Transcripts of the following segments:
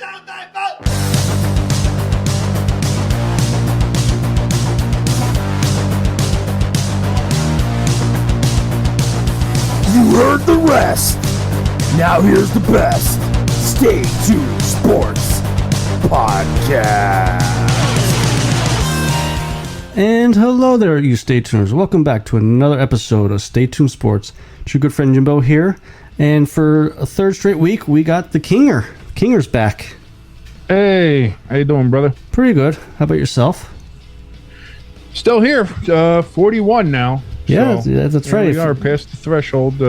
You heard the rest. Now here's the best. Stay Tuned Sports Podcast. And hello there, you Stay Tuners. Welcome back to another episode of Stay Tuned Sports. It's your good friend Jimbo here. And for a third straight week, we got the Kinger. Kinger's back. Hey, how you doing, brother? Pretty good. How about yourself? Still here. 41 now. Yeah, so that's right. We are past the threshold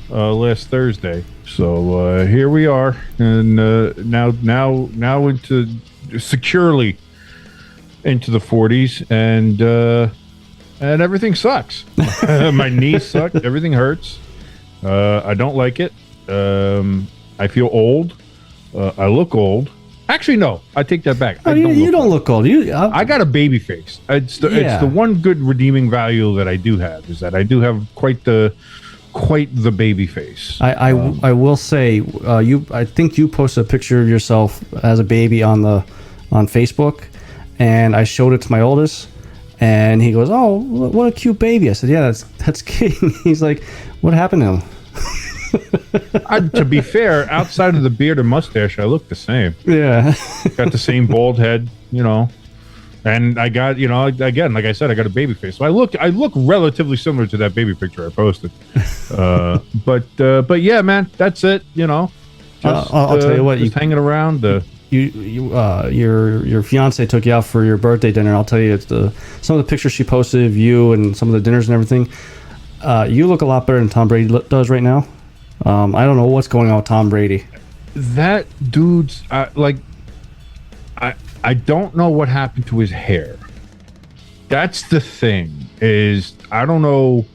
last Thursday. So here we are, and now into securely into the 40s, and everything sucks. My knees suck. Everything hurts. I don't like it. I feel old. I look old. Actually, no. I take that back. You don't look old. I got a baby face. It's the one good redeeming value that I do have is that I do have quite the baby face. I will say I think you posted a picture of yourself as a baby on Facebook, and I showed it to my oldest, and he goes, "Oh, what a cute baby!" I said, "Yeah, that's King." He's like, "What happened to him?" To be fair, outside of the beard and mustache, I look the same. Yeah. Got the same bald head, and I got, again, like I said, I got a baby face. So I look relatively similar to that baby picture I posted. But yeah, man, that's it. I'll tell you what, just hanging around. Your fiance took you out for your birthday dinner. I'll tell you, some of the pictures she posted of you and some of the dinners and everything. You look a lot better than Tom Brady does right now. I don't know what's going on with Tom Brady. That dude's I don't know what happened to his hair. That's the thing, is I don't know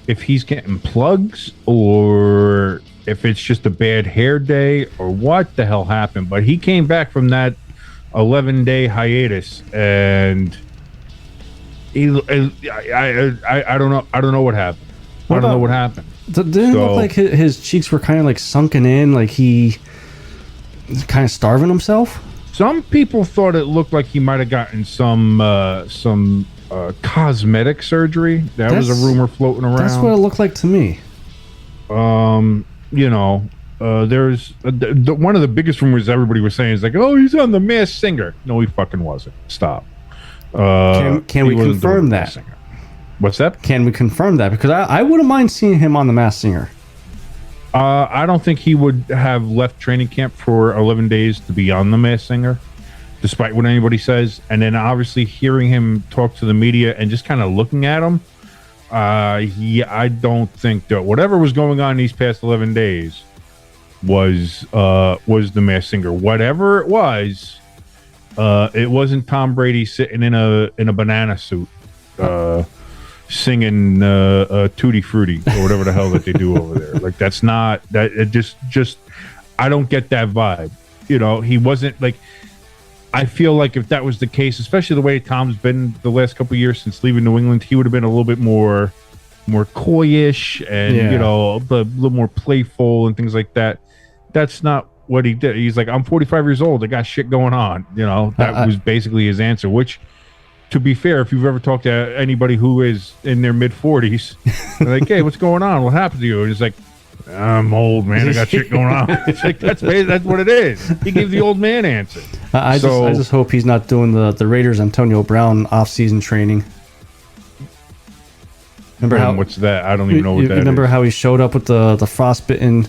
if he's getting plugs or if it's just a bad hair day or what the hell happened. But he came back from that 11-day hiatus, and I don't know. I don't know what happened. I don't know what happened. Didn't it look like his cheeks were kind of like sunken in, like he was kind of starving himself? Some people thought it looked like he might have gotten some cosmetic surgery. That was a rumor floating around. That's what it looked like to me. There's one of the biggest rumors everybody was saying is like, oh, he's on The Masked Singer. No, he fucking wasn't. Stop. Can we confirm that? What's that? Can we confirm that? Because I wouldn't mind seeing him on The Masked Singer. I don't think he would have left training camp for 11 days to be on The Masked Singer, despite what anybody says. And then obviously hearing him talk to the media and just kind of looking at him, I don't think that whatever was going on these past 11 days was The Masked Singer. Whatever it wasn't Tom Brady sitting in a banana suit, singing Tutti Frutti or whatever the hell that they do over there. Like, that's not that. It just I don't get that vibe. He wasn't like. I feel like if that was the case, especially the way Tom's been the last couple of years since leaving New England, he would have been a little bit more coyish and a little more playful and things like that. That's not what he did. He's like, I'm 45 years old. I got shit going on. That was basically his answer, which, to be fair, if you've ever talked to anybody who is in their mid-40s, they're like, hey, what's going on? What happened to you? And it's like, I'm old, man. I got shit going on. It's like, that's what it is. He gave the old man answer. I just hope he's not doing the Raiders Antonio Brown off-season training. Remember what's that? I don't even know what that is. Remember how he showed up with the frostbitten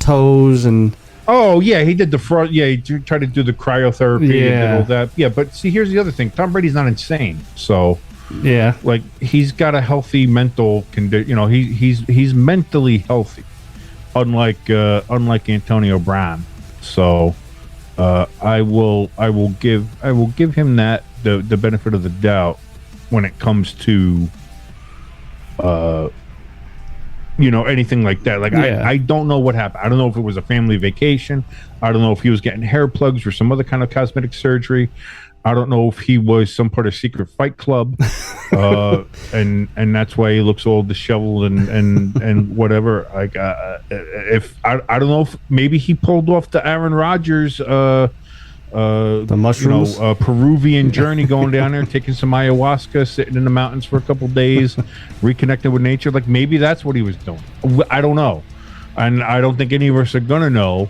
toes and... Oh, yeah, he did the fraud. Yeah, he tried to do the cryotherapy and all that. Yeah, but see, here's the other thing. Tom Brady's not insane. So, yeah, like, he's got a healthy mental condition. He's mentally healthy, unlike Antonio Brown. So, I will give him that the benefit of the doubt when it comes to anything like that. Like, I don't know what happened. I don't know if it was a family vacation. I don't know if he was getting hair plugs or some other kind of cosmetic surgery. I don't know if he was some part of secret fight club, and that's why he looks all disheveled and whatever. Like, if I don't know if maybe he pulled off the Aaron Rodgers, the mushrooms, Peruvian journey, going down there, taking some ayahuasca, sitting in the mountains for a couple days, reconnecting with nature. Like maybe that's what he was doing. I don't know, and I don't think any of us are gonna know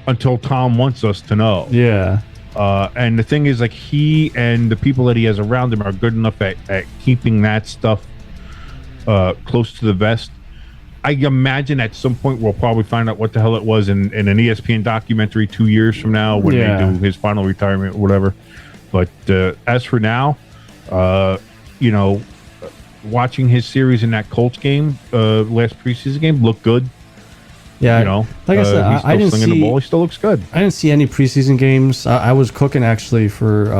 until Tom wants us to know. Yeah. And the thing is, like, he and the people that he has around him are good enough at keeping that stuff close to the vest. I imagine at some point we'll probably find out what the hell it was in an ESPN documentary 2 years from now when they do his final retirement or whatever. But as for now, watching his series in that Colts game, last preseason game, looked good. Yeah, like I said, I didn't see the ball. He still looks good. I didn't see any preseason games. I was cooking actually for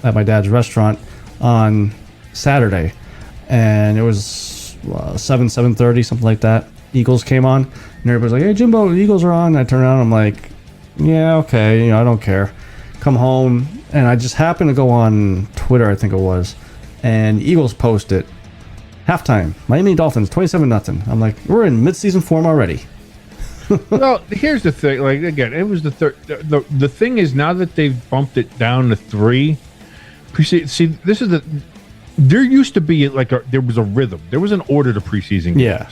at my dad's restaurant on Saturday, and it was 7:30, something like that. Eagles came on, and everybody's like, "Hey, Jimbo, the Eagles are on." And I turn around, I'm like, "Yeah, okay, I don't care." Come home, and I just happened to go on Twitter, I think it was, and Eagles posted halftime, Miami Dolphins 27-0. I'm like, we're in midseason form already. Well, here's the thing. Like again, it was the third. The thing is, now that they've bumped it down to 3. See, this is the. There used to be there was a rhythm. There was an order to preseason games. Yeah.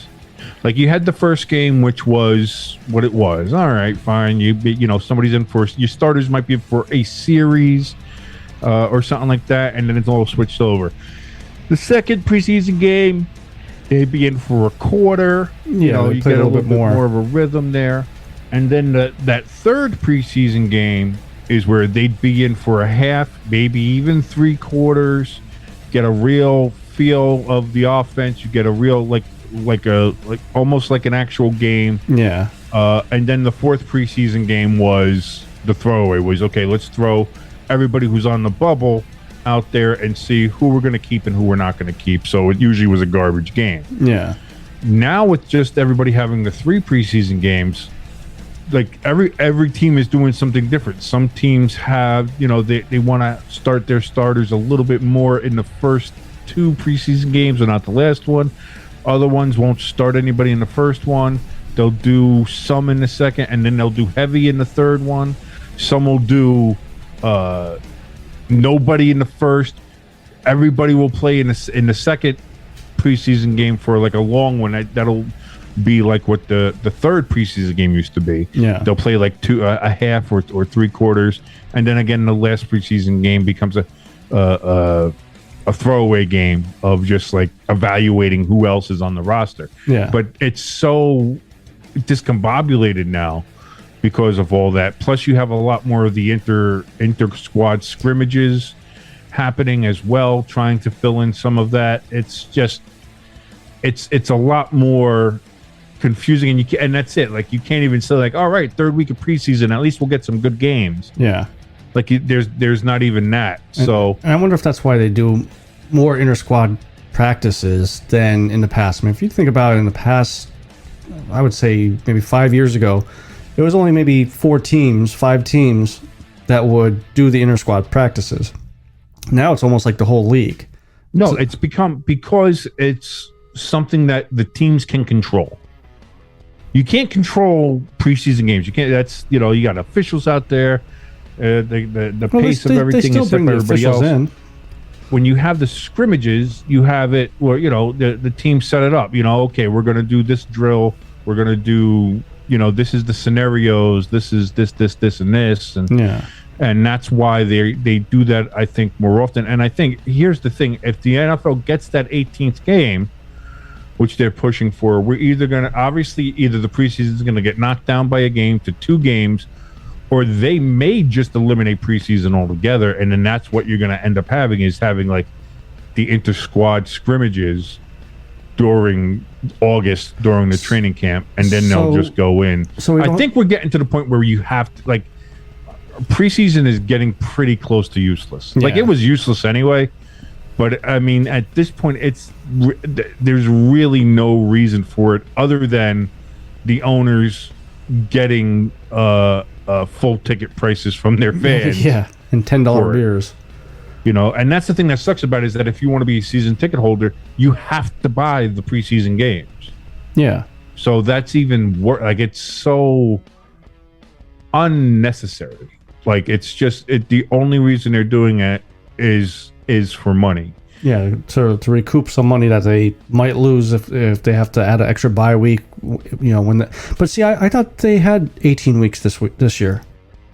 Like you had the first game, which was what it was. All right, fine. Somebody's in for your starters might be in for a series or something like that, and then it's all switched over. The second preseason game, they'd be in for a quarter. You get a little bit more of a rhythm there. And then that third preseason game is where they'd be in for a half, maybe even 3/4. Get a real feel of the offense. You get a real like almost like an actual game. Yeah. And then the fourth preseason game was the throwaway. Was okay. Let's throw everybody who's on the bubble out there and see who we're going to keep and who we're not going to keep. So it usually was a garbage game. Yeah. Now with just everybody having the 3 preseason games, like every team is doing something different. Some teams have, they want to start their starters a little bit more in the first 2 preseason games and not the last one. Other ones won't start anybody in the first one. They'll do some in the second, and then they'll do heavy in the third one. Some will do nobody in the first. Everybody will play in the second preseason game for like a long one. That'll be like what the third preseason game used to be. Yeah, they'll play like a half or 3/4, and then again the last preseason game becomes a throwaway game of just like evaluating who else is on the roster. Yeah, but it's so discombobulated now because of all that. Plus, you have a lot more of the inter squad scrimmages happening as well, trying to fill in some of that. It's just it's a lot more confusing, and that's it. Like you can't even say like, all right, third week of preseason, at least we'll get some good games. Yeah, like there's not even that. So and I wonder if that's why they do more inter squad practices than in the past. I mean, if you think about it, in the past, I would say maybe 5 years ago, it was only maybe 5 teams that would do the inter squad practices. Now it's almost like the whole league. No, it's become, because it's something that the teams can control. You can't control preseason games. You can't. That's, you got officials out there. The pace of everything is set by everybody else. In. When you have the scrimmages, you have it where the team set it up. Okay, we're going to do this drill. We're going to do this is the scenarios. This is this, and this, and yeah. And that's why they do that, I think, more often. And I think here's the thing: if the NFL gets that 18th game, which they're pushing for, we're either going to, obviously, either the preseason is going to get knocked down by a game to 2 games, or they may just eliminate preseason altogether. And then that's what you're going to end up having like the inter-squad scrimmages during August, during the training camp, and then they'll just go in. So I think we're getting to the point where you have to, like, preseason is getting pretty close to useless. Yeah. Like, it was useless anyway. But I mean, at this point, there's really no reason for it other than the owners getting full ticket prices from their fans. Yeah, and $10 beers. And that's the thing that sucks about it, is that if you want to be a season ticket holder, you have to buy the preseason games. Yeah. So that's even worse. Like, it's so unnecessary. Like, it's just the only reason they're doing it is for money. Yeah, to recoup some money that they might lose if they have to add an extra bye week. But see, I thought they had 18 weeks this year.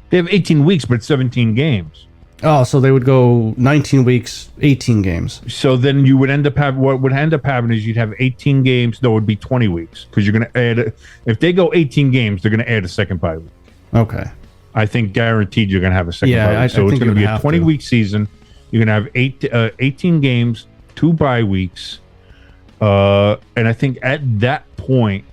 They have 18 weeks, but 17 games. Oh, so they would go 19 weeks, 18 games. So then you would end up having is you'd have 18 games. No, it would be 20 weeks, because you're going to add. If they go 18 games, they're going to add a second bye week. Okay. I think guaranteed you're going to have a second bye week. So it's going to be a 20-week season. You're going to have 18 games, 2 bye weeks. And I think at that point,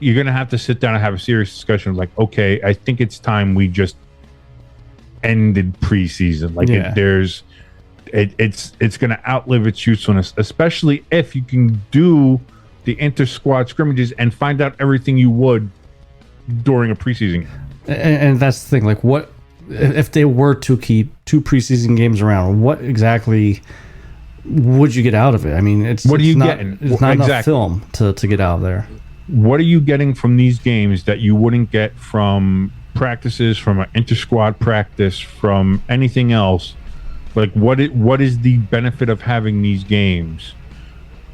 you're going to have to sit down and have a serious discussion. Like, okay, I think it's time we just ended preseason. Like, it's going to outlive its usefulness, especially if you can do the inter-squad scrimmages and find out everything you would during a preseason game. And that's the thing. Like, what if they were to keep 2 preseason games around? What exactly would you get out of it? I mean, it's not enough film to get out of there. What are you getting from these games that you wouldn't get from practices, from an inter-squad practice, from anything else? Like, what is the benefit of having these games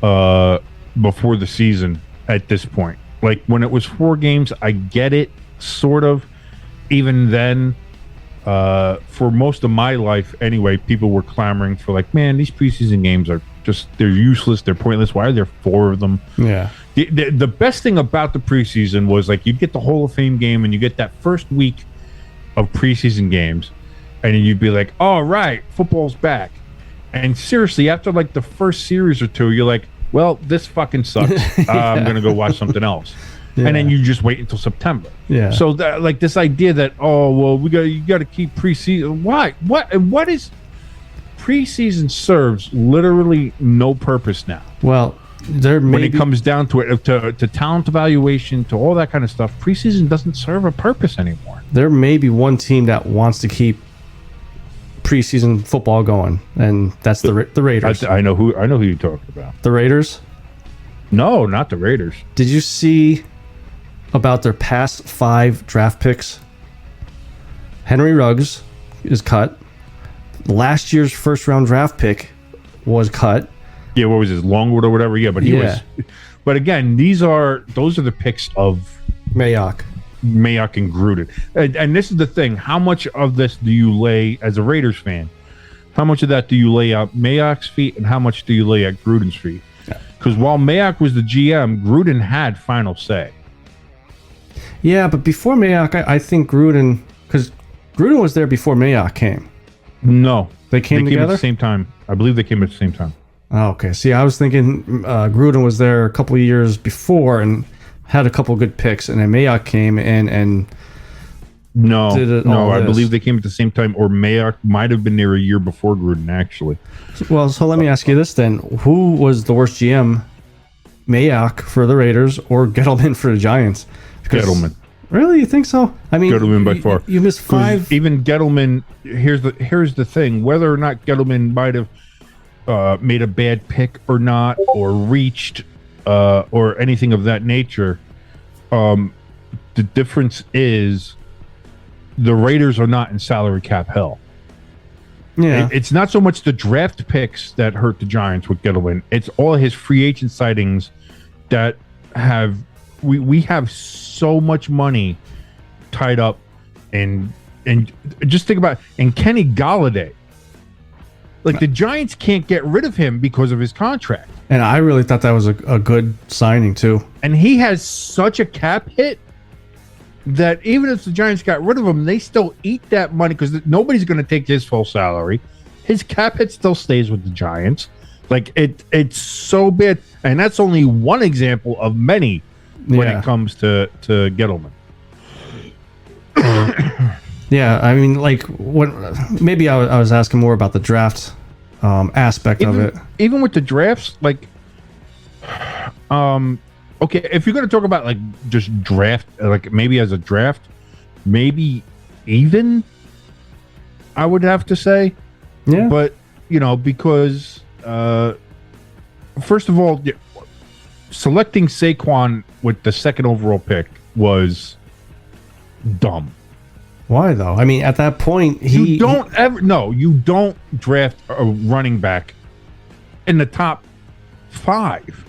before the season at this point? Like, when it was 4 games, I get it, sort of. Even then, for most of my life anyway, people were clamoring for, like, man, these preseason games are they're useless, they're pointless. Why are there 4 of them? Yeah. The best thing about the preseason was, like, you get the Hall of Fame game and you get that first week of preseason games, and then you'd be like, all right, football's back. And seriously, after like the first series or 2, you're like, well, this fucking sucks. I'm going to go watch something else. Yeah. And then you just wait until September. Yeah. So like this idea that, oh, well, you got to keep preseason. Why? What is preseason serves literally no purpose now. Well, when it comes down to it, to talent evaluation, to all that kind of stuff, preseason doesn't serve a purpose anymore. There may be one team that wants to keep preseason football going, and that's the Raiders. I know who you're talking about. The Raiders? No, not the Raiders. Did you see about their past 5 draft picks? Henry Ruggs is cut. Last year's first-round draft pick was cut. Yeah, what was his Longwood or whatever? Yeah, but he was. But again, those are the picks of Mayock and Gruden. And this is the thing: how much of this do you lay as a Raiders fan? How much of that do you lay out Mayock's feet, and how much do you lay at Gruden's feet? Because while Mayock was the GM, Gruden had final say. Yeah, but before Mayock, I think Gruden, because Gruden was there before Mayock came. No, they came together at the same time. I believe they came at the same time. Oh, okay. See, I was thinking Gruden was there a couple of years before and had a couple of good picks, and then Mayock came in and I believe they came at the same time, or Mayock might have been there a year before Gruden, actually. Well, so let me ask you this then: who was the worst GM, Mayock for the Raiders or Gettleman for the Giants? Gettleman. Really, you think so? I mean, Gettleman by far. You missed 5. Even Gettleman. Here's the thing: whether or not Gettleman might have made a bad pick or not, or reached, or anything of that nature, the difference is the Raiders are not in salary cap hell. Yeah, it's not so much the draft picks that hurt the Giants with Gettleman. It's all his free agent sightings that have we have so much money tied up, and just think about it. And Kenny Golladay. Like, the Giants can't get rid of him because of his contract. And I really thought that was a good signing, too. And he has such a cap hit that even if the Giants got rid of him, they still eat that money because nobody's going to take his full salary. His cap hit still stays with the Giants. Like, it's so bad. And that's only one example of many when it comes to Gettleman. Yeah, I mean, like, maybe I was asking more about the draft aspect of it. Even with the drafts, like, okay, if you're going to talk about, like, just draft, like, maybe as a draft, maybe even, I would have to say, Yeah. But, because, first of all, selecting Saquon with the second overall pick was dumb. Why, though? I mean, at that point, you don't draft a running back in the top 5,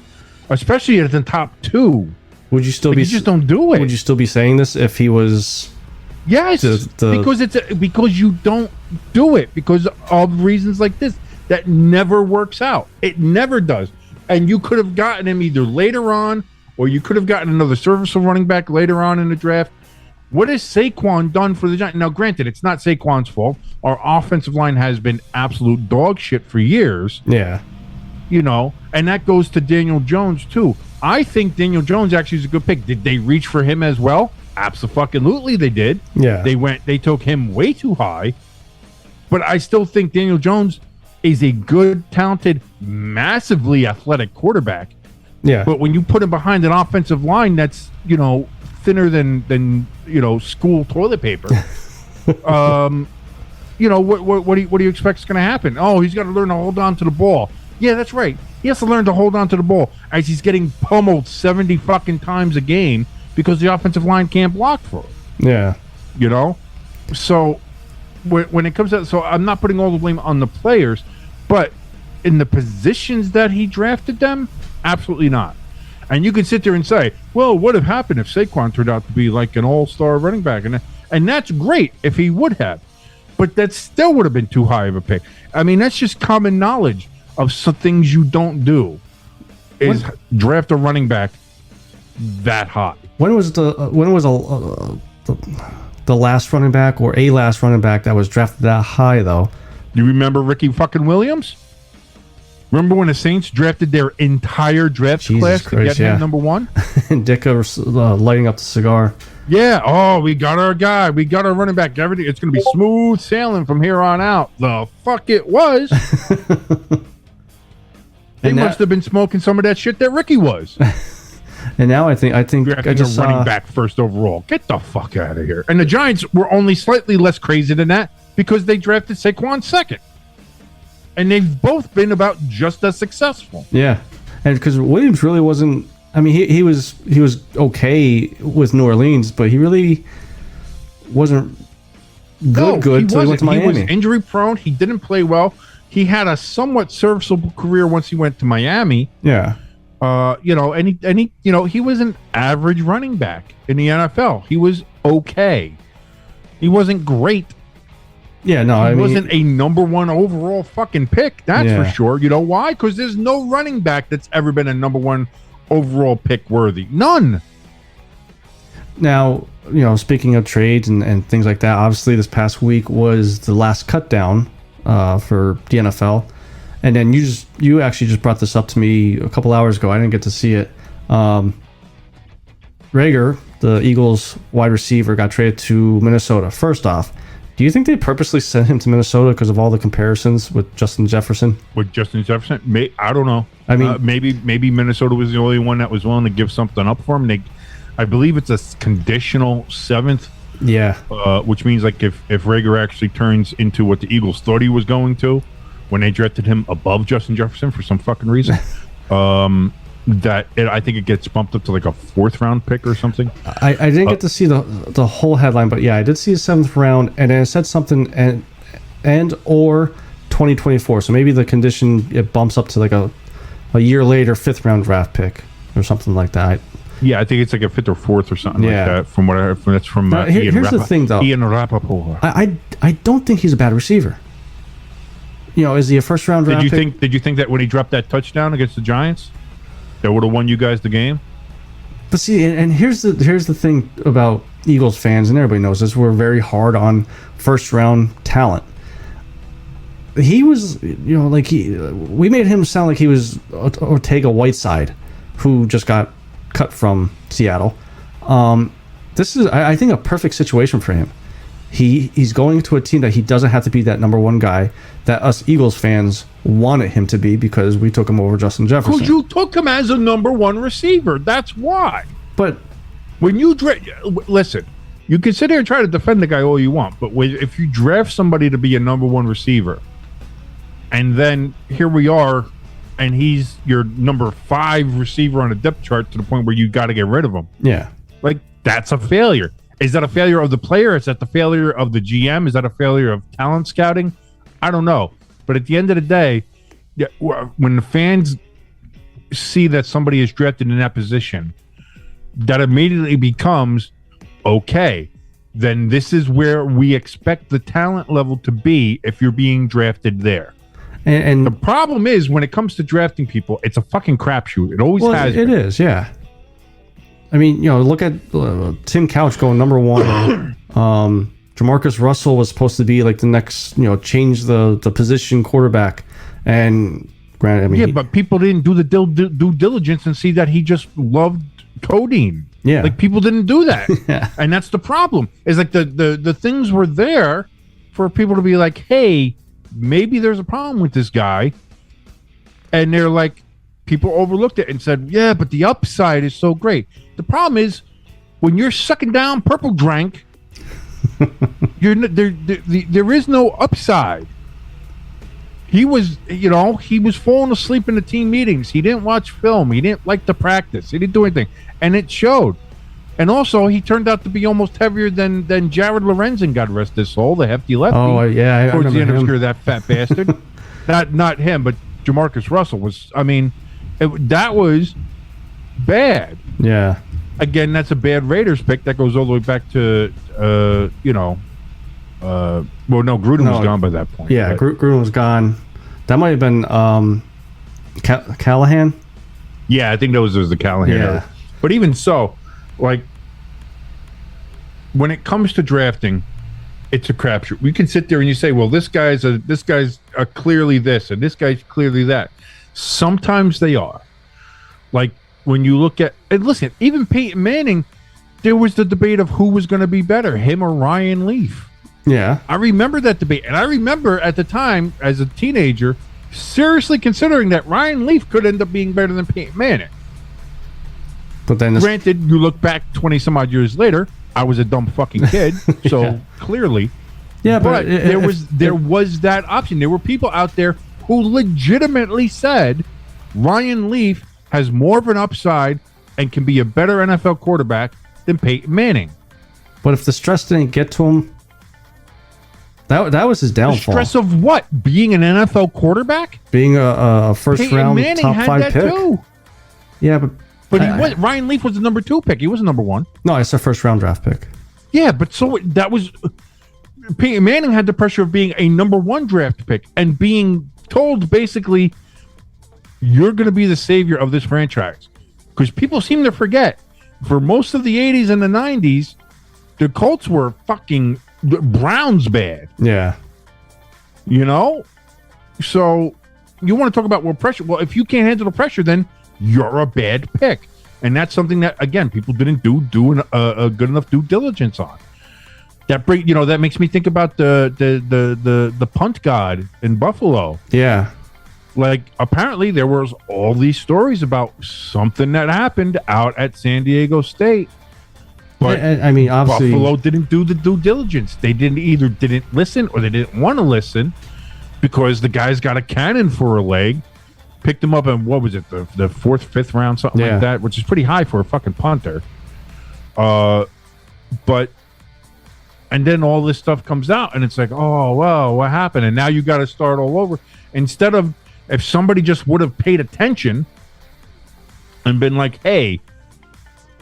especially at the top 2. Would you still be? You just don't do it. Would you still be saying this if he was? Yes, because you don't do it because of reasons like this that never works out. It never does, and you could have gotten him either later on, or you could have gotten another serviceable running back later on in the draft. What has Saquon done for the Giants? Now, granted, it's not Saquon's fault. Our offensive line has been absolute dog shit for years. Yeah. And that goes to Daniel Jones, too. I think Daniel Jones actually is a good pick. Did they reach for him as well? Absolutely, they did. Yeah. They took him way too high. But I still think Daniel Jones is a good, talented, massively athletic quarterback. Yeah. But when you put him behind an offensive line that's, thinner than school toilet paper, what do you expect is going to happen? Oh, he's got to learn to hold on to the ball. Yeah, that's right. He has to learn to hold on to the ball as he's getting pummeled 70 fucking times a game because the offensive line can't block for him. Yeah. So when it comes to, so I'm not putting all the blame on the players, but in the positions that he drafted them, absolutely not. And you can sit there and say, well, what would have happened if Saquon turned out to be like an all-star running back? And that's great if he would have. But that still would have been too high of a pick. I mean, that's just common knowledge of some things you don't do is draft a running back that high. When was the last running back or a last running back that was drafted that high, though? You remember Ricky fucking Williams? Remember when the Saints drafted their entire draft class to get him number 1? And Dicka lighting up the cigar. Yeah. Oh, we got our guy. We got our running back. Everything. It's going to be smooth sailing from here on out. The fuck it was. They must have been smoking some of that shit that Ricky was. And now I think drafting I just running back first overall. Get the fuck out of here. And the Giants were only slightly less crazy than that because they drafted Saquon second. And they've both been about just as successful. Yeah, and because Williams really wasn't. I mean, he was okay with New Orleans, but he really wasn't good until he went to Miami. He was injury prone. He didn't play well. He had a somewhat serviceable career once he went to Miami. Yeah. He was an average running back in the NFL. He was okay. He wasn't great. Yeah, no, he wasn't a number 1 overall fucking pick. That's for sure. You know why? Because there's no running back that's ever been a number 1 overall pick worthy. None. Now, speaking of trades and things like that, obviously this past week was the last cut down for the NFL. And then you actually just brought this up to me a couple hours ago. I didn't get to see it. Rager, the Eagles wide receiver, got traded to Minnesota. First off, do you think they purposely sent him to Minnesota because of all the comparisons with Justin Jefferson? I don't know. I mean, maybe Minnesota was the only one that was willing to give something up for him. I believe it's a conditional 7th. Yeah. Which means like if Rager actually turns into what the Eagles thought he was going to when they drafted him above Justin Jefferson for some fucking reason, I think it gets bumped up to like a 4th round pick or something. I didn't get to see the whole headline, but yeah, I did see a 7th round, and then it said something and or 2024. So maybe the condition it bumps up to like a year later 5th round draft pick or something like that. Yeah, I think it's like a 5th or 4th or something like that. From what I heard, that's from here's the thing, though. Ian Rappaport. I don't think he's a bad receiver. Is he a 1st round draft pick? Did you think that when he dropped that touchdown against the Giants, that would have won you guys the game? But see, and here's the thing about Eagles fans, and everybody knows this: we're very hard on 1st round talent. He was, we made him sound like he was Ortega Whiteside, who just got cut from Seattle. This is, I think, a perfect situation for him. He's going to a team that he doesn't have to be that number 1 guy that us Eagles fans wanted him to be because we took him over Justin Jefferson. Because you took him as a number 1 receiver. That's why. But when you listen, you can sit here and try to defend the guy all you want, but if you draft somebody to be a number 1 receiver, And then here we are, and he's your number 5 receiver on a depth chart to the point where you got to get rid of him. Yeah. Like, that's a failure. Is that a failure of the player? Is that the failure of the GM? Is that a failure of talent scouting? I don't know. But at the end of the day, when the fans see that somebody is drafted in that position, that immediately becomes, okay, then this is where we expect the talent level to be if you're being drafted there. And the problem is, when it comes to drafting people, it's a fucking crapshoot. It always has been. It is, yeah. I mean, look at Tim Couch going number 1. Jamarcus Russell was supposed to be like the next, change the position quarterback. And granted, but people didn't do the due diligence and see that he just loved codeine. Yeah. Like, people didn't do that. Yeah. And that's the problem. Is like the things were there for people to be like, hey, maybe there's a problem with this guy. And they're like, people overlooked it and said, yeah, but the upside is so great. The problem is, when you're sucking down purple drank, there is no upside. He was falling asleep in the team meetings. He didn't watch film. He didn't like to practice. He didn't do anything. And it showed. And also, he turned out to be almost heavier than Jared Lorenzen, God rest his soul, the hefty lefty. Oh, yeah. Towards the end of his him. career, that fat bastard. Not him, but Jamarcus Russell was, that was bad. Yeah. Again, that's a bad Raiders pick. That goes all the way back to, Gruden was gone by that point. Yeah, Gruden was gone. That might have been Callahan. Yeah, I think that was the Callahan era. But even so, like, when it comes to drafting, it's a crapshoot. We can sit there and you say, well, this guy's clearly this, and this guy's clearly that. Sometimes they are. Like, when you look at, and listen, even Peyton Manning, there was the debate of who was going to be better, him or Ryan Leaf. Yeah. I remember that debate. And I remember at the time, as a teenager, seriously considering that Ryan Leaf could end up being better than Peyton Manning. But then, granted, you look back 20 some odd years later, I was a dumb fucking kid, so clearly. Yeah, but there was that option. There were people out there who legitimately said Ryan Leaf has more of an upside and can be a better NFL quarterback than Peyton Manning. But if the stress didn't get to him, that was his downfall. The stress of what? Being an NFL quarterback? Being a first Peyton round Manning top had 5 that pick. Too. Yeah, but Ryan Leaf was the number 2 pick. He wasn't number 1. No, it's a first round draft pick. Yeah, but so that was Peyton Manning had the pressure of being a number 1 draft pick and being told basically, you're going to be the savior of this franchise. Because people seem to forget, for most of the 80s and the 90s, the Colts were fucking Browns bad. Yeah. So you want to talk about what pressure? Well, if you can't handle the pressure, then you're a bad pick. And that's something that, again, people didn't do a good enough due diligence on. That makes me think about the punt god in Buffalo. Yeah. Like, apparently there was all these stories about something that happened out at San Diego State. But obviously Buffalo didn't do the due diligence. They didn't listen, or they didn't want to listen, because the guy's got a cannon for a leg. Picked him up in, what was it, the 4th, 5th round, something like that, which is pretty high for a fucking punter. And then all this stuff comes out, and it's like, oh, well, what happened? And now you got to start all over. Instead of, if somebody just would have paid attention and been like, hey,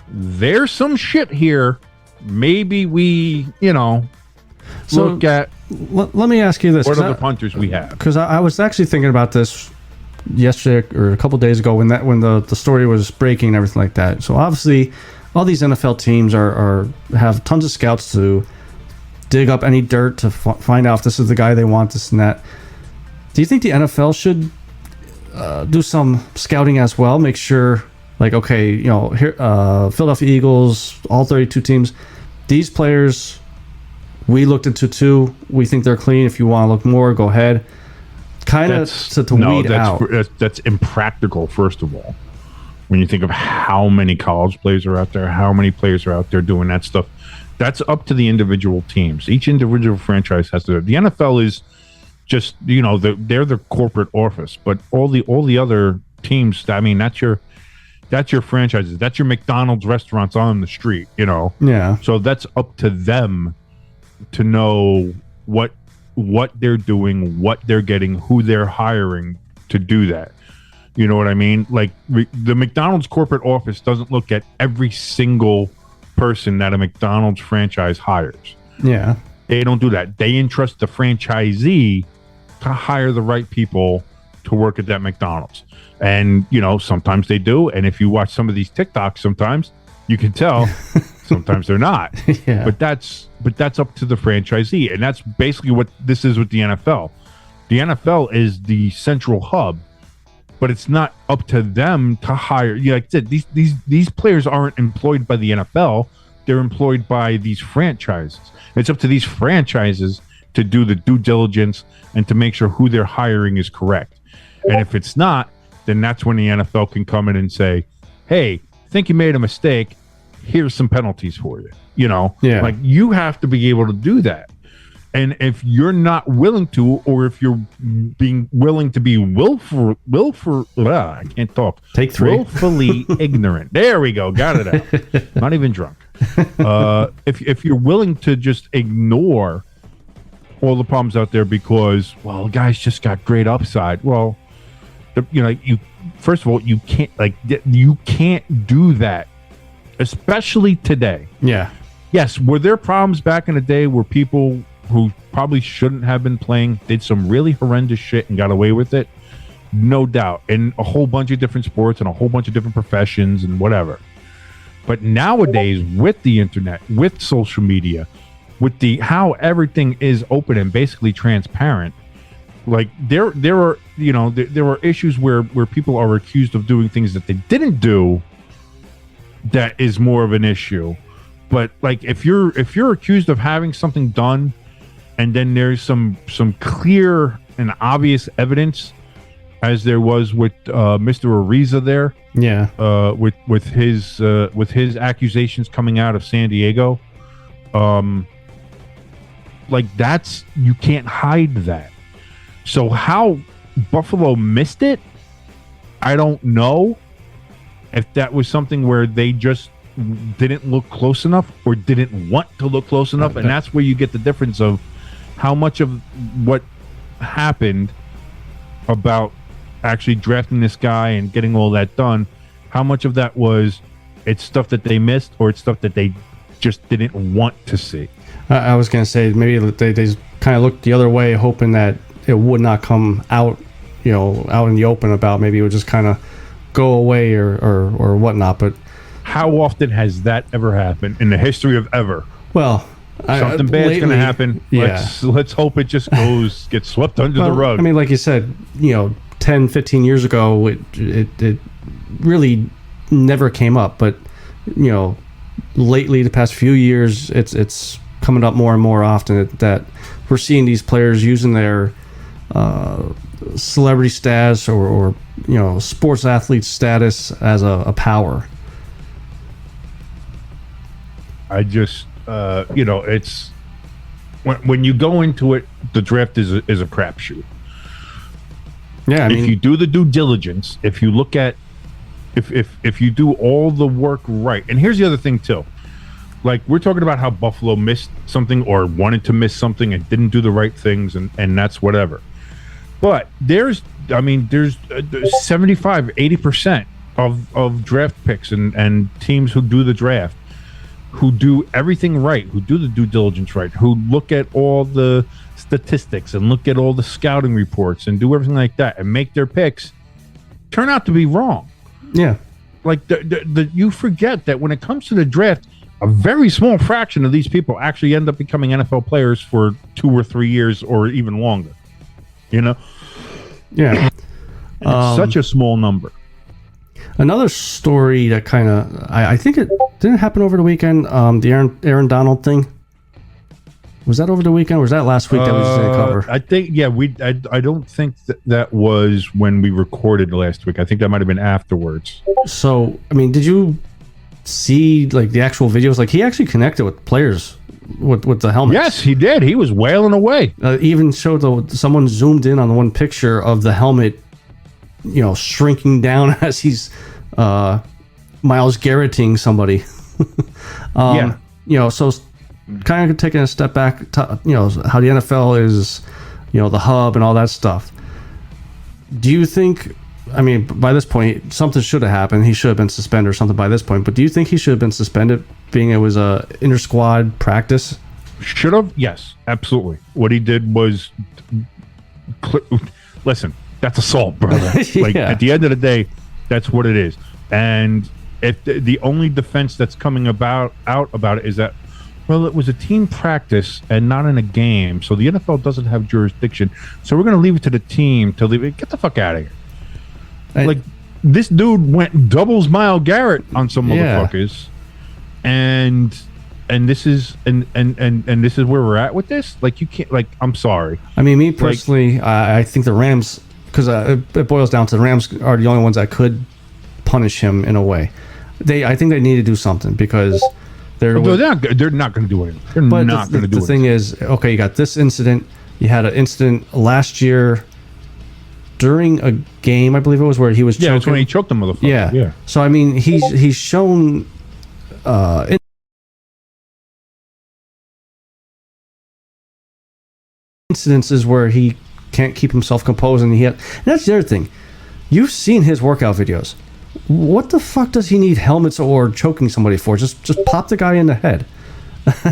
there's some shit here. Maybe we, look at. Let me ask you this. What are the punters we have? Because I was actually thinking about this yesterday or a couple days ago when the story was breaking and everything like that. So obviously, all these NFL teams are have tons of scouts to dig up any dirt to find out if this is the guy they want, this and that. Do you think the NFL should do some scouting as well? Make sure, like, okay, here, Philadelphia Eagles, all 32 teams, these players, we looked into too. We think they're clean. If you want to look more, go ahead. Kind of to weed out. That's impractical, first of all. When you think of how many college players are out there, how many players are out there doing that stuff, that's up to the individual teams. Each individual franchise has to. The NFL is just they're the corporate office, but all the other teams. I mean, that's your franchises. That's your McDonald's restaurants on the street. Yeah. So that's up to them to know what they're doing, what they're getting, who they're hiring to do that. You know what I mean? Like the McDonald's corporate office doesn't look at every single person that a McDonald's franchise hires. Yeah. They don't do that. They entrust the franchisee to hire the right people to work at that McDonald's. And, sometimes they do. And if you watch some of these TikToks, sometimes you can tell sometimes they're not. Yeah. But that's up to the franchisee. And that's basically what this is with the NFL. The NFL is the central hub, but it's not up to them to hire. Like I said, these players aren't employed by the NFL. They're employed by these franchises. It's up to these franchises to do the due diligence and to make sure who they're hiring is correct. And if it's not, then that's when the NFL can come in and say, hey, think you made a mistake. Here's some penalties for you. Yeah. Like you have to be able to do that. And if you're not willing to, or if you're being willing to be I can't talk. Take 3. Willfully ignorant. There we go. Got it out. Not even drunk. If you're willing to just ignore all the problems out there because, well, guys just got great upside. Well, you first of all, you can't do that, especially today. Yeah. Yes, were there problems back in the day where people who probably shouldn't have been playing did some really horrendous shit and got away with it? No doubt. In a whole bunch of different sports and a whole bunch of different professions and whatever. But nowadays, with the internet, with social media, with how everything is open and basically transparent, like there are issues where people are accused of doing things that they didn't do. That is more of an issue. But like if you're accused of having something done, and then there's some clear and obvious evidence, as there was with Mr. Ariza there. Yeah. With his accusations coming out of San Diego, like you can't hide that. So how Buffalo missed it, I don't know. If that was something where they just didn't look close enough or didn't want to look close enough, and that's where you get the difference of how much of what happened about actually drafting this guy and getting all that done, how much of that was it's stuff that they missed or it's stuff that they just didn't want to see. I was going to say maybe they kind of looked the other way, hoping that it would not come out, out in the open about maybe it would just kind of go away or whatnot. But how often has that ever happened in the history of ever? Well, something bad's going to happen. Yeah. Let's hope it just gets swept under the rug. I mean, like you said, 10, 15 years ago, it really never came up. But, lately, the past few years, it's coming up more and more often that we're seeing these players using their celebrity status or sports athlete status as a power. I just, it's when you go into it, the draft is a crapshoot. Yeah, if you do the due diligence, if you look at, if you do all the work right, and here's the other thing too, like we're talking about how Buffalo missed something or wanted to miss something and didn't do the right things, and that's whatever. But there's 75, 80% of draft picks and teams who do the draft, who do everything right, who do the due diligence right, who look at all the statistics and look at all the scouting reports and do everything like that and make their picks, turn out to be wrong. Yeah. Like you forget that when it comes to the draft, a very small fraction of these people actually end up becoming NFL players for 2 or 3 years or even longer. Yeah. It's such a small number. Another story that kind of, I think it didn't happen over the weekend. The Aaron Donald thing. Was that over the weekend or was that last week that we just didn't cover? I think, yeah, I don't think that was when we recorded last week. I think that might have been afterwards. So, did you see like the actual videos? Like he actually connected with players with the helmet. Yes, he did. He was wailing away. Even showed someone zoomed in on the one picture of the helmet, shrinking down as he's Myles Garretting somebody. So kind of taking a step back to, how the NFL is, the hub and all that stuff. Do you think, by this point, something should have happened. He should have been suspended or something by this point. But do you think he should have been suspended, being it was a inter-squad practice? Should have? Yes, absolutely. What he did was, listen, that's assault, brother. Like, at the end of the day, that's what it is. And if the only defense that's coming out about it is that, well, it was a team practice and not in a game, so the NFL doesn't have jurisdiction. So we're going to leave it to the team to leave it. Get the fuck out of here. Like, this dude went doubles Myles Garrett on some motherfuckers, and this is and this is where we're at with this. Like, you can't. Like, I'm sorry. Me personally, I think the Rams, because it boils down to the Rams are the only ones that could punish him in a way. I think they need to do something because they're not going to do anything. They're not going to do it. The thing is, okay, you got this incident. You had an incident last year during a game, I believe it was, where he was choking. Yeah, it's when he choked the motherfucker. Yeah. So he's shown incidences where he can't keep himself composed, and that's the other thing. You've seen his workout videos. What the fuck does he need helmets or choking somebody for? Just pop the guy in the head.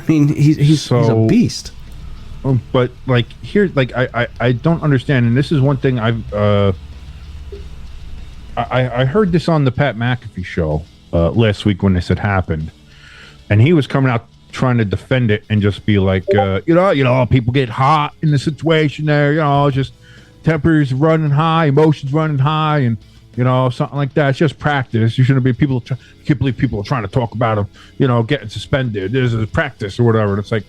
He's a beast. But like here, like I don't understand, and this is one thing I heard this on the Pat McAfee show last week when this had happened, and he was coming out trying to defend it and just be like, people get hot in the situation there, just tempers running high, emotions running high, and something like that. It's just practice. You shouldn't be I can't believe people are trying to talk about him, getting suspended. This is practice or whatever. And it's like,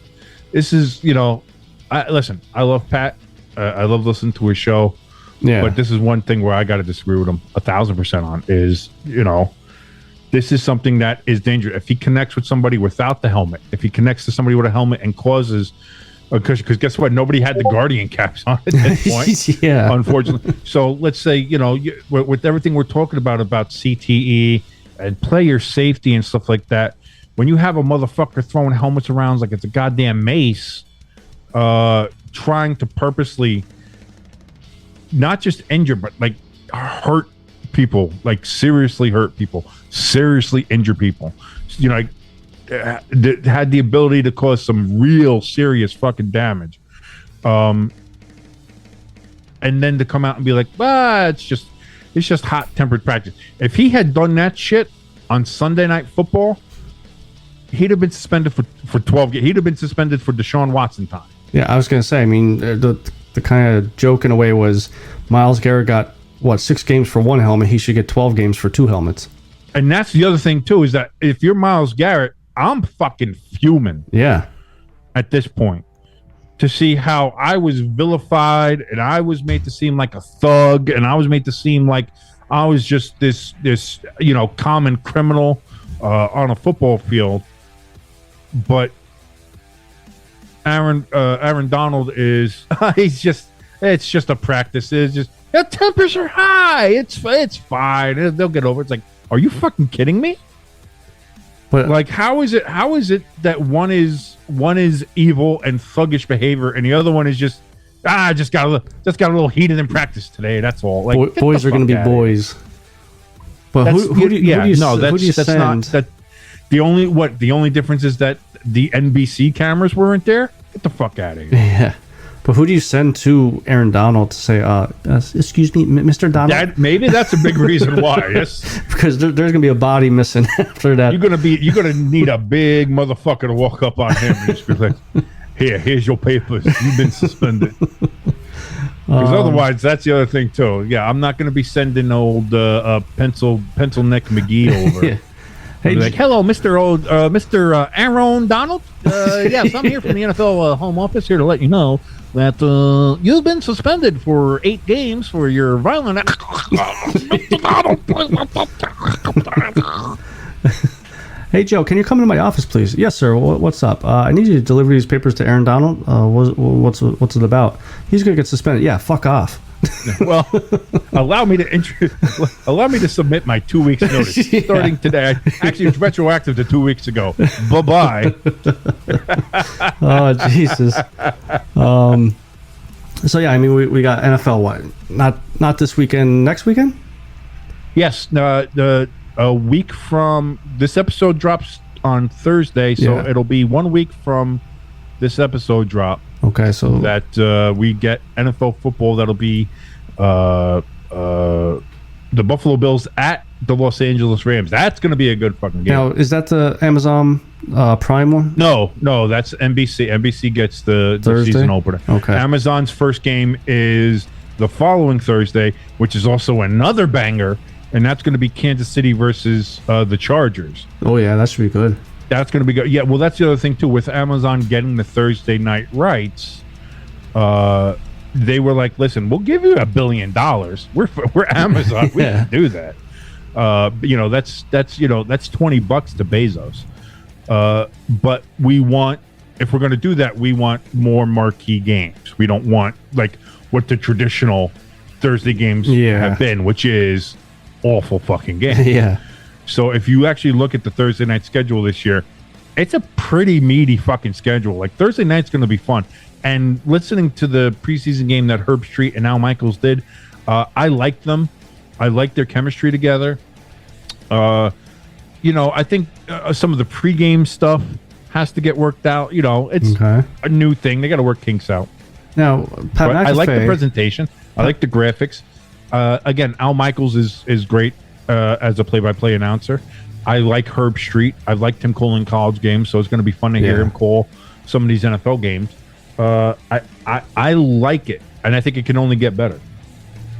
this is, listen, I love Pat. I love listening to his show. Yeah. But this is one thing where I got to disagree with him 1,000% on is, this is something that is dangerous. If he connects with somebody without the helmet, if he connects to somebody with a helmet and causes, because guess what? Nobody had the Guardian caps on at that point, unfortunately. So let's say, with everything we're talking about CTE and player safety and stuff like that, when you have a motherfucker throwing helmets around like it's a goddamn mace, trying to purposely not just injure, but like hurt people, like seriously hurt people, seriously injure people, had the ability to cause some real serious fucking damage, and then to come out and be like, it's just hot tempered practice. If he had done that shit on Sunday Night Football, he'd have been suspended for 12 games. He'd have been suspended for Deshaun Watson time. Yeah, I was gonna say, the kind of joke in a way was Myles Garrett got 6 games for one helmet. He should get 12 games for 2 helmets. And that's the other thing too, is that if you're Myles Garrett, I'm fucking fuming. Yeah. At this point, to see how I was vilified and I was made to seem like a thug and I was made to seem like I was just this common criminal on a football field. But Aaron Donald is it's just a practice. It's just the tempers are high. It's fine. They'll get over it. It's like, are you fucking kidding me? But like, how is it that one is evil and thuggish behavior and the other one is just got a little heated in practice today. That's all. Like, boys are going to be boys. But who do you send? The only difference is that the NBC cameras weren't there. Get the fuck out of here. Yeah. But who do you send to Aaron Donald to say, excuse me, Mr. Donald? Maybe that's a big reason why. Yes, because there's gonna be a body missing after that. You're gonna need a big motherfucker to walk up on him and just be like, here's your papers. You've been suspended. Because otherwise, that's the other thing too. Yeah, I'm not gonna be sending old pencil neck McGee over. Yeah. Hey, like, hello, Mr. Aaron Donald. Yes, I'm here from the NFL home office here to let you know that you've been suspended for 8 games for your violent. Hey, Joe, can you come into my office, please? Yes, sir. What's up? I need you to deliver these papers to Aaron Donald. What's it about? He's going to get suspended. Yeah, fuck off. Well, allow me to submit my 2 weeks notice starting today. Actually, it's retroactive to 2 weeks ago. Bye-bye. Oh, Jesus. So, yeah, I mean, we got NFL, what? Not this weekend, next weekend? Yes, a week from this episode drops on Thursday, so it'll be 1 week from this episode drop. Okay, so that we get NFL football. That'll be the Buffalo Bills at the Los Angeles Rams. That's going to be a good fucking game. Now, is that the Amazon Prime one? No, that's NBC. NBC gets the season opener. Okay. Amazon's first game is the following Thursday, which is also another banger. And that's going to be Kansas City versus the Chargers. Oh, yeah, that should be good. That's going to be good. Yeah, well, that's the other thing, too. With Amazon getting the Thursday night rights, they were like, listen, we'll give you $1 billion. We're Amazon. We can do that. That's $20 to Bezos. But we want, if we're going to do that, we want more marquee games. We don't want, like, what the traditional Thursday games have been, which is awful fucking game. Yeah. So if you actually look at the Thursday night schedule this year, it's a pretty meaty fucking schedule. Like, Thursday night's going to be fun. And listening to the preseason game that Herb Street and Al Michaels did, I liked them. I liked their chemistry together. I think some of the pregame stuff has to get worked out. It's a new thing. They got to work kinks out. Now, Pat McAfee, I like the presentation. I like the graphics. Again, Al Michaels is great as a play-by-play announcer. I like Herb Street. I've liked him calling college games, so it's going to be fun to hear him call some of these NFL games. I like it, and I think it can only get better.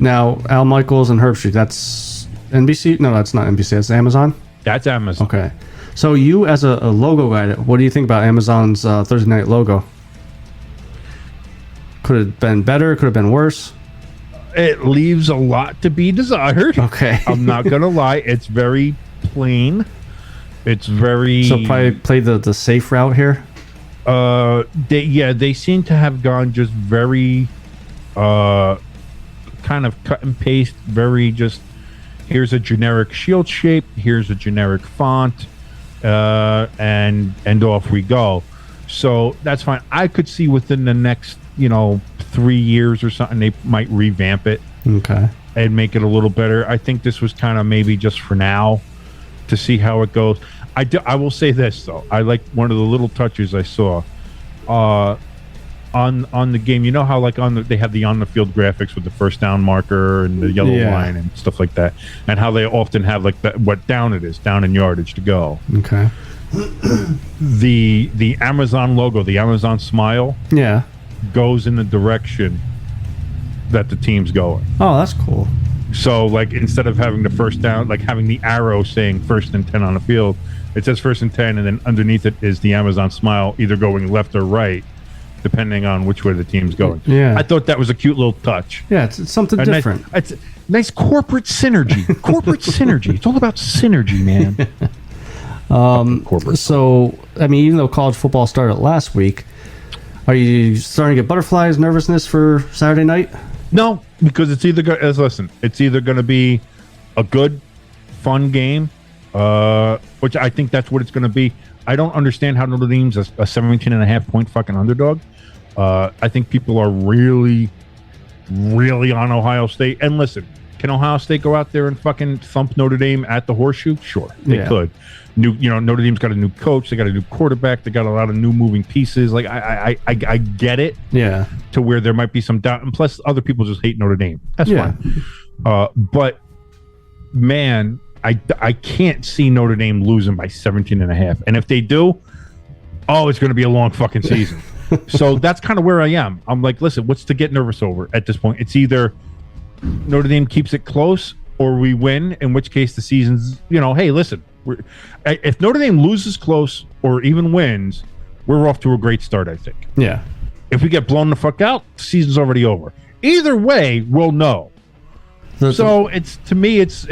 Now, Al Michaels and Herb Street, that's NBC? No, that's not NBC. That's Amazon? That's Amazon. Okay. So you, as a logo guy, what do you think about Amazon's Thursday night logo? Could it have been better? Could have been worse? It leaves a lot to be desired. Okay. I'm not going to lie. It's very plain. It's very... So probably play the safe route here? They seem to have gone just very kind of cut and paste, very just, here's a generic shield shape, here's a generic font, and off we go. So that's fine. I could see within the next 3 years or something, they might revamp it. Okay. And make it a little better. I think this was kind of maybe just for now to see how it goes. I will say this, though. I like one of the little touches I saw on the game. You know how they have the on the field graphics with the first down marker and the yellow line and stuff like that, and how they often have what down it is, down in yardage to go. Okay. The Amazon logo, the Amazon smile, goes in the direction that the team's going. Oh, that's cool. So, instead of having the first down, having the arrow saying 1st and 10 on the field, it says 1st and 10, and then underneath it is the Amazon smile, either going left or right, depending on which way the team's going. Yeah. I thought that was a cute little touch. Yeah, it's something different. It's nice corporate synergy. Corporate synergy. It's all about synergy, man. Corporate. So, I mean, even though college football started last week, are you starting to get butterflies, nervousness for Saturday night? No, because it's either going to be a good, fun game, which I think that's what it's going to be. I don't understand how Notre Dame's a 17.5 point fucking underdog. I think people are really, really on Ohio State. And listen, can Ohio State go out there and fucking thump Notre Dame at the Horseshoe? Sure, they could. Notre Dame's got a new coach. They got a new quarterback. They got a lot of new moving pieces. I get it. Yeah. To where there might be some doubt, and plus other people just hate Notre Dame. That's fine. But man, I can't see Notre Dame losing by 17.5. And if they do, it's going to be a long fucking season. So that's kind of where I am. I'm like, listen, what's to get nervous over at this point? It's either Notre Dame keeps it close or we win, in which case the season's, hey, listen, if Notre Dame loses close or even wins, we're off to a great start, I think. Yeah. If we get blown the fuck out, the season's already over. Either way, we'll know. So it's, to me, it's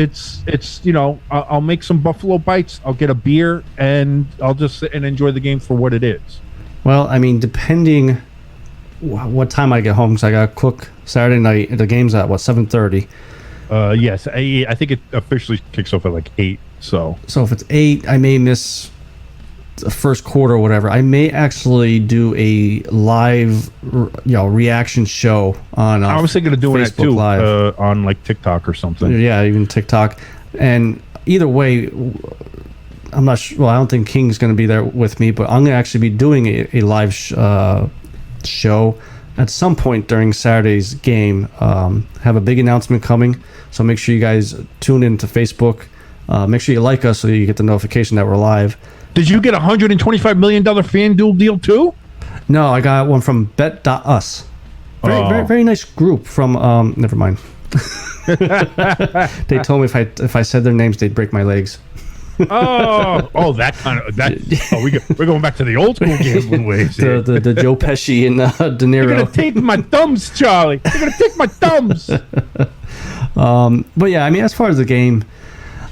I'll make some buffalo bites. I'll get a beer and I'll just sit and enjoy the game for what it is. Well, I mean, depending what time I get home, because I got to cook Saturday night. The game's at 7:30. Yes, I think it officially kicks off at like 8. So if it's 8, I may miss the first quarter or whatever. I may actually do a live, reaction show on. I was thinking of doing Facebook that too, Live. on like TikTok or something. Yeah, even TikTok. And either way, I'm not sure. Well, I don't think King's going to be there with me, but I'm going to actually be doing a live show at some point during Saturday's game. Have a big announcement coming, so make sure you guys tune in to Facebook. Make sure you like us so you get the notification that we're live. Did you get a $125 million FanDuel deal too? No, I got one from Bet.us. Very nice group from. Never mind. They told me if I said their names, they'd break my legs. That kind of that. Oh, we're going back to the old school gambling ways. the Joe Pesci and De Niro. You're gonna take my thumbs, Charlie. You're gonna take my thumbs. But yeah, I mean, as far as the game,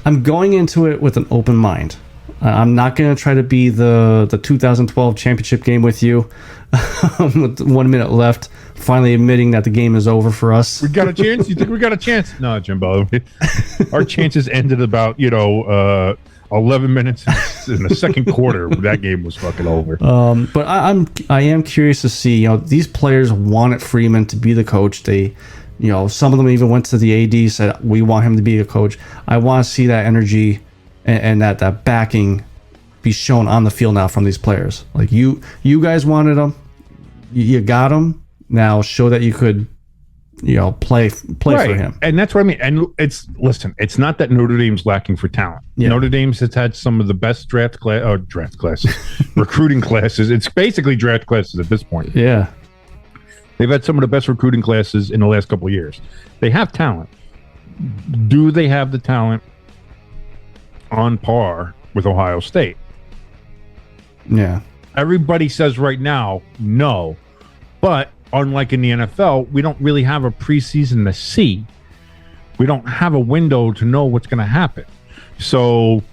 I'm going into it with an open mind. I'm not going to try to be the 2012 championship game with you with 1 minute left, finally admitting that the game is over for us. We got a chance? You think we got a chance? No, Jimbo. Our chances ended about, 11 minutes in the second quarter. That game was fucking over. But I am curious to see, these players wanted Freeman to be the coach. They, some of them even went to the AD, said, we want him to be a coach. I want to see that energy and that backing be shown on the field now from these players. Like you guys wanted them, you got them. Now show that you could, play right for him. And that's what I mean. And it's not that Notre Dame's lacking for talent. Yeah. Notre Dame's has had some of the best draft classes, recruiting classes. It's basically draft classes at this point. Yeah, they've had some of the best recruiting classes in the last couple of years. They have talent. Do they have the talent on par with Ohio State? Yeah. Everybody says right now, no. But unlike in the NFL, we don't really have a preseason to see. We don't have a window to know what's going to happen. So,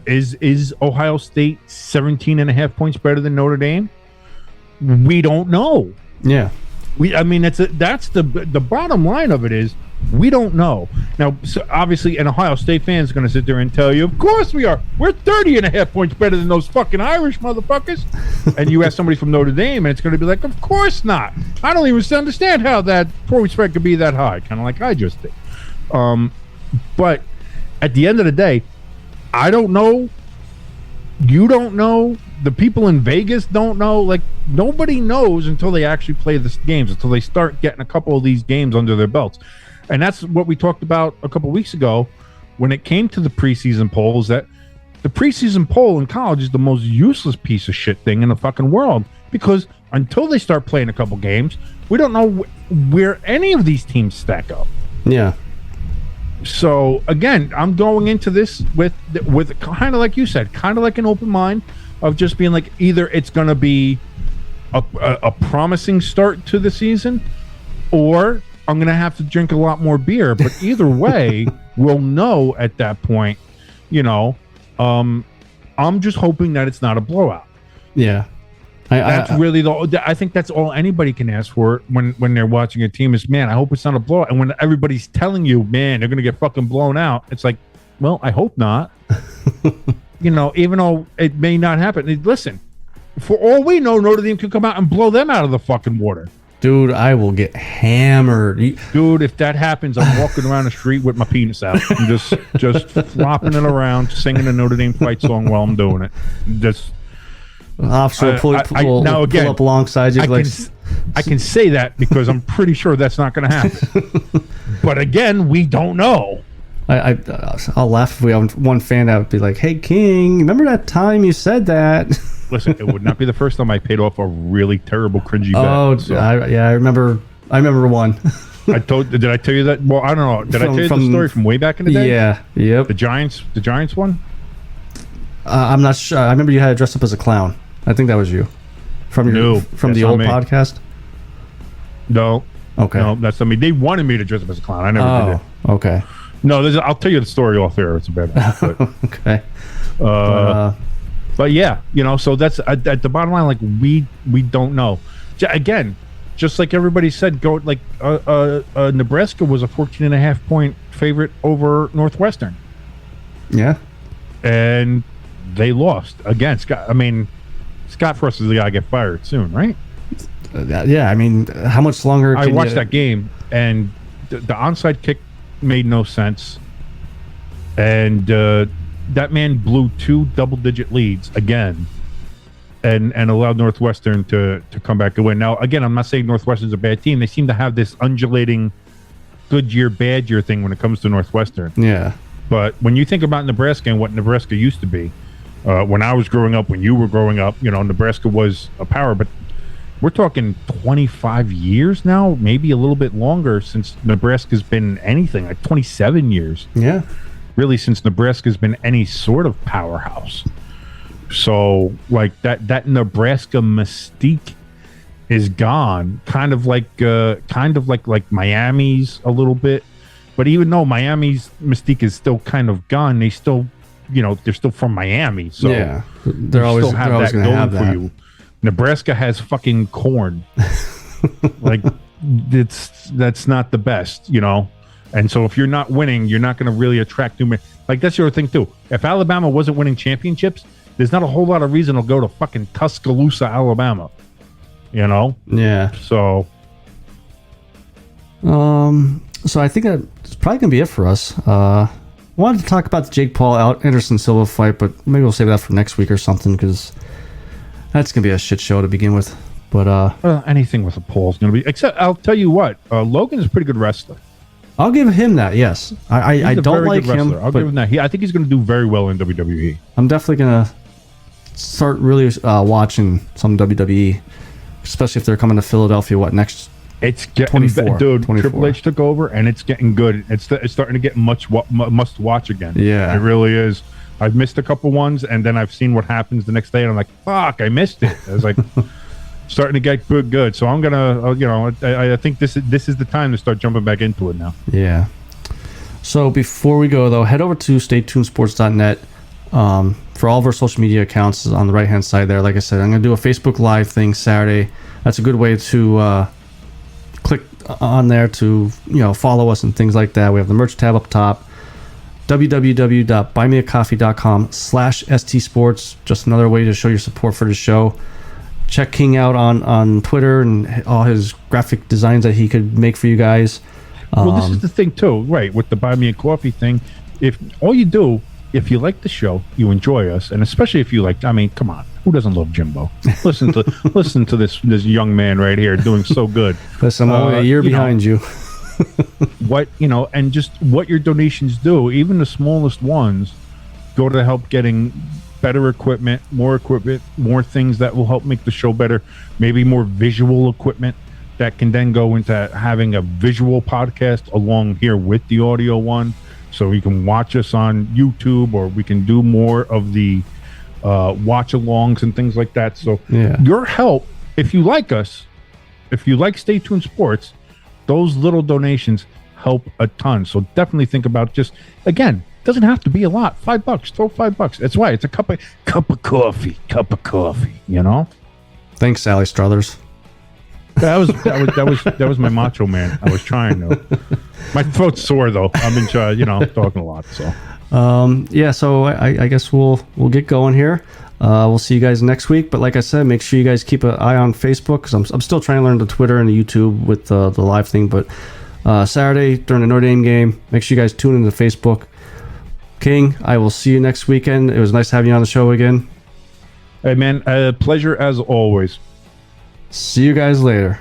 is Ohio State 17 and a half points better than Notre Dame? We don't know. Yeah. That's the bottom line of it is, we don't know. Now, so obviously, an Ohio State fan is going to sit there and tell you, of course we are. We're 30 and a half points better than those fucking Irish motherfuckers. And you ask somebody from Notre Dame, and it's going to be like, of course not. I don't even understand how that point spread could be that high, kind of like I just did. But at the end of the day, I don't know. You don't know. The people in Vegas don't know. Like, nobody knows until they actually play the games, until they start getting a couple of these games under their belts. And that's what we talked about a couple of weeks ago when it came to the preseason polls, that the preseason poll in college is the most useless piece of shit thing in the fucking world, because until they start playing a couple games, we don't know where any of these teams stack up. Yeah. So again, I'm going into this with kind of like you said, kind of like an open mind of just being like, either it's going to be a promising start to the season, or I'm going to have to drink a lot more beer. But either way, we'll know at that point, I'm just hoping that it's not a blowout. Yeah. I think that's all anybody can ask for when they're watching a team is, man, I hope it's not a blowout. And when everybody's telling you, man, they're going to get fucking blown out, it's like, well, I hope not. Even though it may not happen. Listen, for all we know, Notre Dame could come out and blow them out of the fucking water. Dude, I will get hammered. Dude, if that happens, I'm walking around the street with my penis out. I'm just flopping it around, singing a Notre Dame fight song while I'm doing it. Just officer will pull up alongside you. I can say that because I'm pretty sure that's not going to happen. But again, we don't know. I'll laugh if we have one fan that would be like, "Hey, King, remember that time you said that?" Listen, it would not be the first time I paid off a really terrible, cringy bet. Oh, so. I remember one. Did I tell you that? Well, I don't know. Did I tell you the story from way back in the day? Yeah. Yep. The Giants one? I'm not sure. I remember you had to dress up as a clown. I think that was you. From the old podcast? No. Okay. No, that's, I mean, they wanted me to dress up as a clown. I never did it. Okay. No, I'll tell you the story off air. It's a bad one. But, Okay. but yeah, so that's at the bottom line. Like we don't know. Again, just like everybody said, Nebraska was a 14.5 point favorite over Northwestern. Yeah. And they lost again. Scott Frost is the guy to get fired soon, right? Yeah. I mean, how much longer? I watched that game, and the onside kick made no sense, and that man blew 2 double-digit leads again, and allowed Northwestern to come back and win. Now, again, I'm not saying Northwestern's a bad team. They seem to have this undulating good year, bad year thing when it comes to Northwestern. Yeah. But when you think about Nebraska and what Nebraska used to be, when I was growing up, when you were growing up, Nebraska was a power. But we're talking 25 years now, maybe a little bit longer since Nebraska's been anything, like 27 years. Yeah. Really, since Nebraska's been any sort of powerhouse. So, like that Nebraska mystique is gone, kind of like Miami's a little bit. But even though Miami's mystique is still kind of gone, they still, they're still from Miami. So yeah, they're always going to have that. You. Nebraska has fucking corn. Like that's not the best, And so if you're not winning, you're not going to really attract new. Like that's your thing too. If Alabama wasn't winning championships, there's not a whole lot of reason to go to fucking Tuscaloosa, Alabama. Yeah. So. So I think that's probably going to be it for us. Wanted to talk about the Jake Paul Anderson Silva fight, but maybe we'll save that for next week or something because that's going to be a shit show to begin with. But anything with a Paul is going to be. Except I'll tell you what, Logan is a pretty good wrestler. I'll give him that. Yes, I don't like him. I'll give him that. I think he's going to do very well in WWE. I'm definitely going to start really watching some WWE, especially if they're coming to Philadelphia. Next? It's getting dude. 24. Triple H took over, and it's getting good. It's starting to get must watch again. Yeah, it really is. I've missed a couple ones, and then I've seen what happens the next day, and I'm like, "Fuck, I missed it." I was like, starting to get good. So I'm gonna, I think this is the time to start jumping back into it now. Yeah. So before we go though, head over to staytunesports.net for all of our social media accounts on the right hand side there. Like I said, I'm gonna do a Facebook Live thing Saturday. That's a good way to click on there to follow us and things like that. We have the merch tab up top, www.buymeacoffee.com/stsports. Just another way to show your support for the show. Check King out on Twitter and all his graphic designs that he could make for you guys. Well, this is the thing too, right? With the Buy Me a Coffee thing, if you like the show, you enjoy us, and especially if you like, come on, who doesn't love Jimbo? Listen to this young man right here doing so good. Listen, I'm only a year behind you. And just what your donations do, even the smallest ones, go to help getting better equipment, more things that will help make the show better, maybe more visual equipment that can then go into having a visual podcast along here with the audio one, so you can watch us on YouTube, or we can do more of the watch alongs and things like that. So your help, if you like us, if you like Stay Tuned Sports, those little donations help a ton. So definitely think about, just again, doesn't have to be a lot. $5, throw $5. That's why it's a cup of coffee. Thanks, Sally Struthers. That was my Macho Man. I was trying to. My throat's sore though. I've been talking a lot. So so I guess we'll get going here. We'll see you guys next week. But like I said, make sure you guys keep an eye on Facebook, because I'm still trying to learn the Twitter and the YouTube with the live thing. But Saturday during the Notre Dame game, make sure you guys tune into Facebook. King, I will see you next weekend. It was nice having you on the show again. Hey man, pleasure as always. See you guys later.